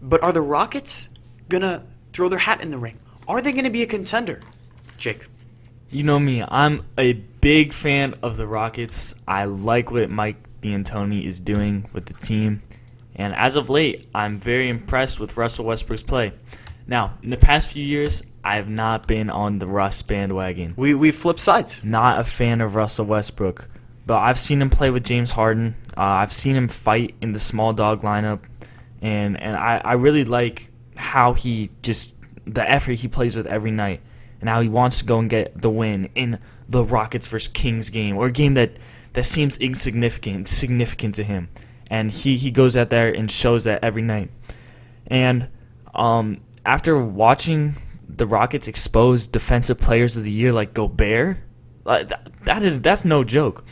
But are the Rockets going to throw their hat in the ring? Are they going to be a contender? Jake. You know me, I'm a big fan of the Rockets. I like what Mike D'Antoni is doing with the team. And as of late, I'm very impressed with Russell Westbrook's play. Now, in the past few years, I have not been on the Russ bandwagon. We flip sides. Not a fan of Russell Westbrook. But I've seen him play with James Harden. I've seen him fight in the small dog lineup. And I really like how he just, the effort he plays with every night. And how he wants to go and get the win in the Rockets versus Kings game, or a game that seems significant to him. And he goes out there and shows that every night. And after watching the Rockets expose defensive players of the year like Gobert, that's no joke.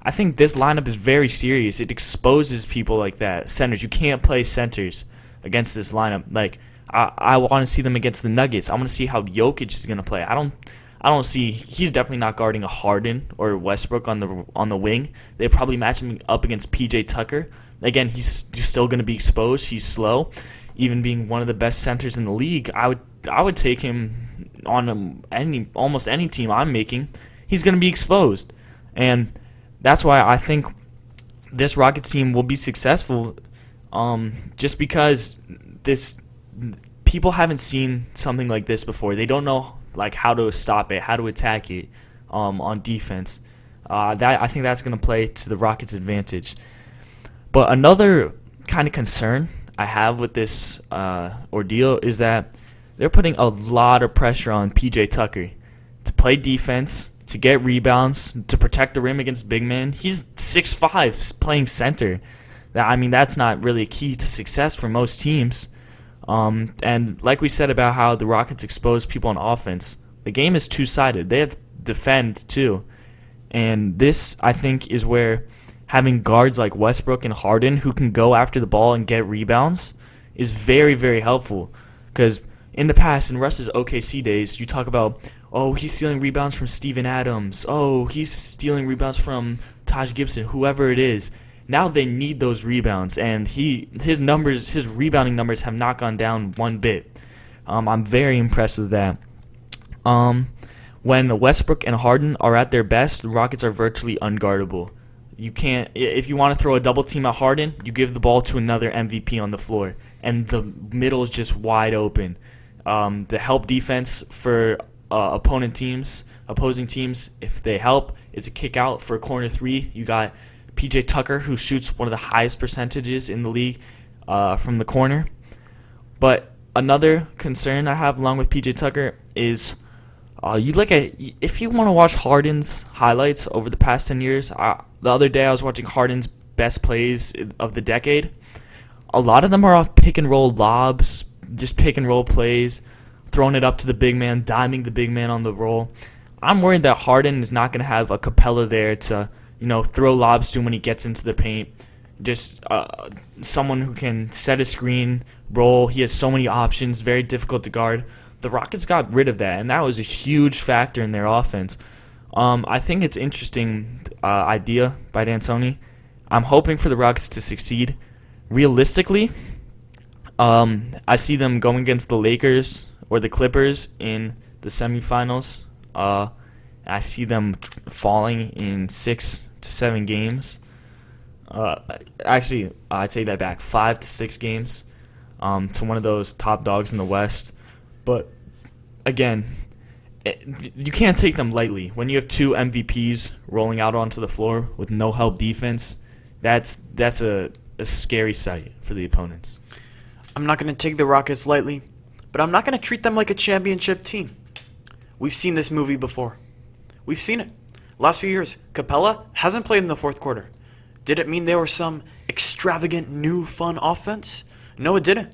I think this lineup is very serious. It exposes people like that. Centers, you can't play centers against this lineup. Like, I want to see them against the Nuggets. I want to see how Jokic is going to play. I don't see, he's definitely not guarding a Harden or Westbrook on the wing. They probably match him up against PJ Tucker. Again, he's still going to be exposed. He's slow. Even being one of the best centers in the league, I would take him on almost any team I'm making. He's going to be exposed. And that's why I think this Rockets team will be successful, just because people haven't seen something like this before. They don't know like how to stop it, how to attack it on defense. I think that's going to play to the Rockets' advantage. But another kind of concern I have with this ordeal is that they're putting a lot of pressure on PJ Tucker to play defense, to get rebounds, to protect the rim against big men. He's 6'5", playing center. That's not really a key to success for most teams. And like we said about how the Rockets expose people on offense, the game is two-sided. They have to defend too. And this, I think, is where having guards like Westbrook and Harden who can go after the ball and get rebounds is very, very helpful. Because in the past, in Russ's OKC days, you talk about, oh, he's stealing rebounds from Steven Adams. Oh, he's stealing rebounds from Taj Gibson, whoever it is. Now they need those rebounds, and his rebounding numbers have not gone down one bit. I'm very impressed with that. When Westbrook and Harden are at their best, the Rockets are virtually unguardable. You can't, if you want to throw a double team at Harden, you give the ball to another MVP on the floor, and the middle is just wide open. The help defense for opposing teams, if they help, is a kick out for a corner three. You got PJ Tucker, who shoots one of the highest percentages in the league from the corner. But another concern I have along with PJ Tucker is if you want to watch Harden's highlights over the past 10 years, the other day I was watching Harden's best plays of the decade. A lot of them are off pick and roll lobs, just pick and roll plays, throwing it up to the big man, diming the big man on the roll. I'm worried that Harden is not going to have a Capella there to throw lobs to him when he gets into the paint. Just someone who can set a screen, roll. He has so many options, very difficult to guard. The Rockets got rid of that, and that was a huge factor in their offense. I think it's interesting idea by D'Antoni. I'm hoping for the Rockets to succeed. Realistically, I see them going against the Lakers or the Clippers in the semifinals. I see them falling in 6 to 7 games. Actually, I take that back. 5 to 6 games to one of those top dogs in the West. But again, you can't take them lightly. When you have two MVPs rolling out onto the floor with no help defense, that's a scary sight for the opponents. I'm not going to take the Rockets lightly, but I'm not going to treat them like a championship team. We've seen this movie before. We've seen it. Last few years, Capella hasn't played in the fourth quarter. Did it mean they were some extravagant, new, fun offense? No, it didn't.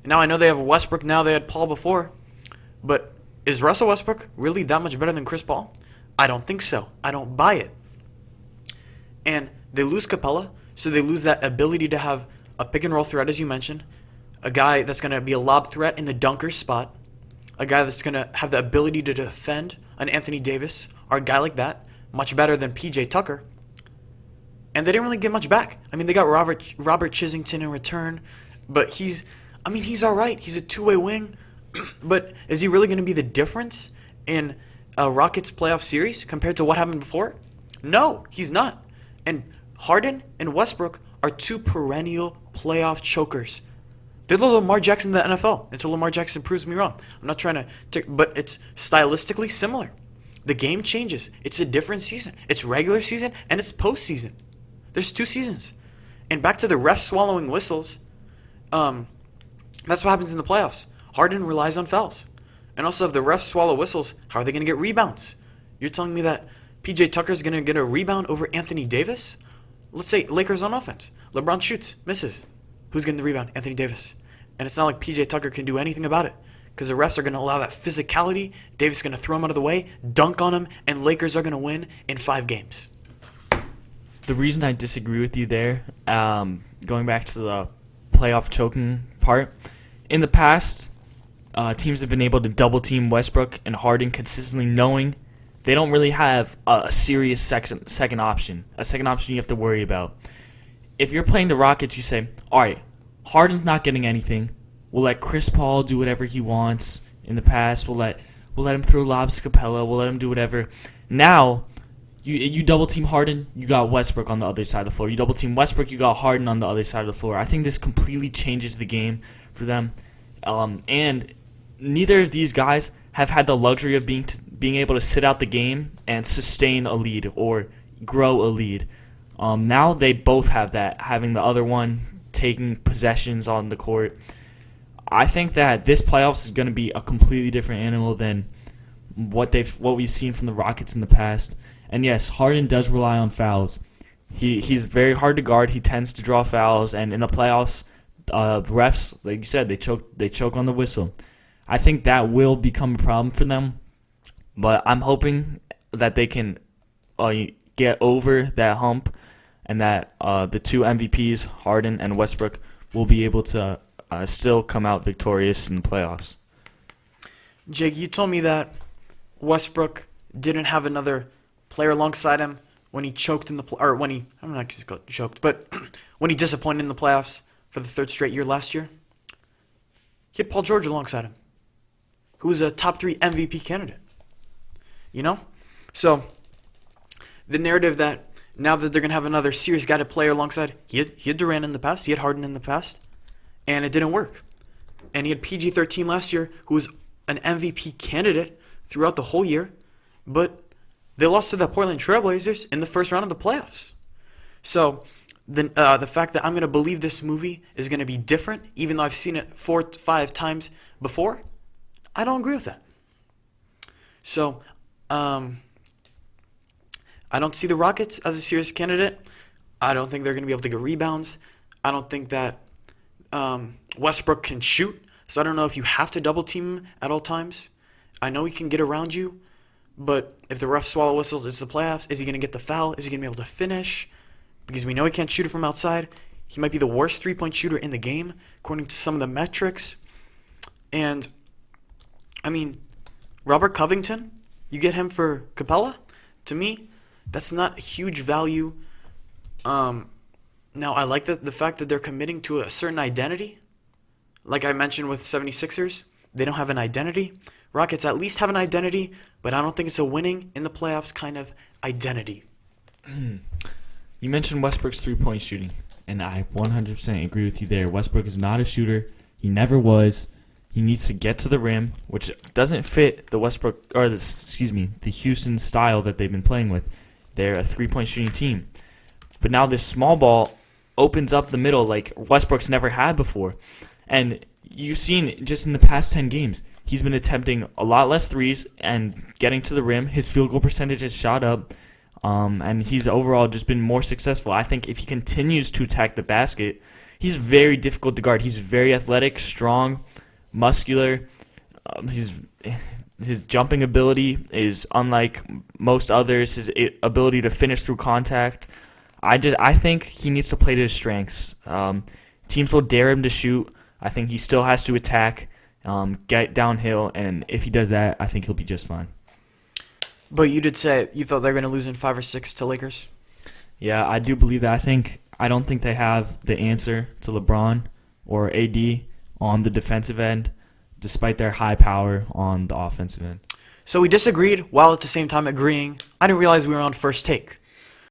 Now, I know they have Westbrook now. They had Paul before. But is Russell Westbrook really that much better than Chris Paul? I don't think so. I don't buy it. And they lose Capella, so they lose that ability to have a pick-and-roll threat, as you mentioned, a guy that's going to be a lob threat in the dunker spot, a guy that's going to have the ability to defend an Anthony Davis, or a guy like that, much better than PJ Tucker. And they didn't really get much back. I mean, they got Robert Chisington in return, but I mean, he's all right. He's a two-way wing, but is he really going to be the difference in a Rockets playoff series compared to what happened before? No, he's not. And Harden and Westbrook are two perennial playoff chokers. They're the Lamar Jackson of the NFL until Lamar Jackson proves me wrong. I'm not trying to, but it's stylistically similar. The game changes. It's a different season. It's regular season and it's postseason. There's 2 seasons. And back to the refs swallowing whistles. That's what happens in the playoffs. Harden relies on fouls. And also, if the refs swallow whistles, how are they going to get rebounds? You're telling me that PJ Tucker is going to get a rebound over Anthony Davis? Let's say Lakers on offense. LeBron shoots, misses. Who's getting the rebound? Anthony Davis. And it's not like PJ Tucker can do anything about it because the refs are going to allow that physicality. Davis is going to throw him out of the way, dunk on him, and Lakers are going to win in 5 games. The reason I disagree with you there, going back to the playoff choking part, in the past, teams have been able to double team Westbrook and Harden consistently, knowing they don't really have a serious second option, a second option you have to worry about. If you're playing the Rockets, you say, all right, Harden's not getting anything. We'll let Chris Paul do whatever he wants. In the past, we'll let him throw lobs to Capella. We'll let him do whatever. Now, you double team Harden, you got Westbrook on the other side of the floor. You double team Westbrook, you got Harden on the other side of the floor. I think this completely changes the game for them. And neither of these guys have had the luxury of being able to sit out the game and sustain a lead or grow a lead. Now they both have that, having the other one taking possessions on the court. I think that this playoffs is going to be a completely different animal than what we've seen from the Rockets in the past. And yes, Harden does rely on fouls. He's very hard to guard. He tends to draw fouls, and in the playoffs, refs, like you said, they choke on the whistle. I think that will become a problem for them, but I'm hoping that they can get over that hump, and that the 2 MVPs, Harden and Westbrook, will be able to still come out victorious in the playoffs. Jake, you told me that Westbrook didn't have another player alongside him when he choked in the I'm not choked, but when he disappointed in the playoffs for the 3rd straight year last year. He had Paul George alongside him, who was a top 3 MVP candidate. You know? So, the narrative that now that they're going to have another serious guy to play alongside, he had Durant in the past, he had Harden in the past, and it didn't work. And he had PG-13 last year, who was an MVP candidate throughout the whole year, but they lost to the Portland Trailblazers in the first round of the playoffs. So, the fact that I'm going to believe this movie is going to be different, even though I've seen it 4 to 5 times before, I don't agree with that. So, I don't see the Rockets as a serious candidate. I don't think they're going to be able to get rebounds. I don't think that Westbrook can shoot. So I don't know if you have to double team him at all times. I know he can get around you, but if the refs swallow whistles, it's the playoffs. Is he going to get the foul? Is he going to be able to finish? Because we know he can't shoot it from outside. He might be the worst three-point shooter in the game, according to some of the metrics. And, I mean, Robert Covington, you get him for Capella? To me, that's not huge value. Now, I like the fact that they're committing to a certain identity. Like I mentioned with 76ers, they don't have an identity. Rockets at least have an identity, but I don't think it's a winning in the playoffs kind of identity. You mentioned Westbrook's three-point shooting, and I 100% agree with you there. Westbrook is not a shooter. He never was. He needs to get to the rim, which doesn't fit the the Houston style that they've been playing with. They're a three-point shooting team. But now this small ball opens up the middle like Westbrook's never had before. And you've seen just in the past 10 games, he's been attempting a lot less threes and getting to the rim. His field goal percentage has shot up, and he's overall just been more successful. I think if he continues to attack the basket, he's very difficult to guard. He's very athletic, strong, muscular. His jumping ability is unlike most others. His ability to finish through contact. I think he needs to play to his strengths. Teams will dare him to shoot. I think he still has to attack, get downhill, and if he does that, I think he'll be just fine. But you did say you thought they were going to lose in 5 or 6 to Lakers? Yeah, I do believe that. I don't think they have the answer to LeBron or AD, on the defensive end, despite their high power on the offensive end. So we disagreed while at the same time agreeing. I didn't realize we were on First Take.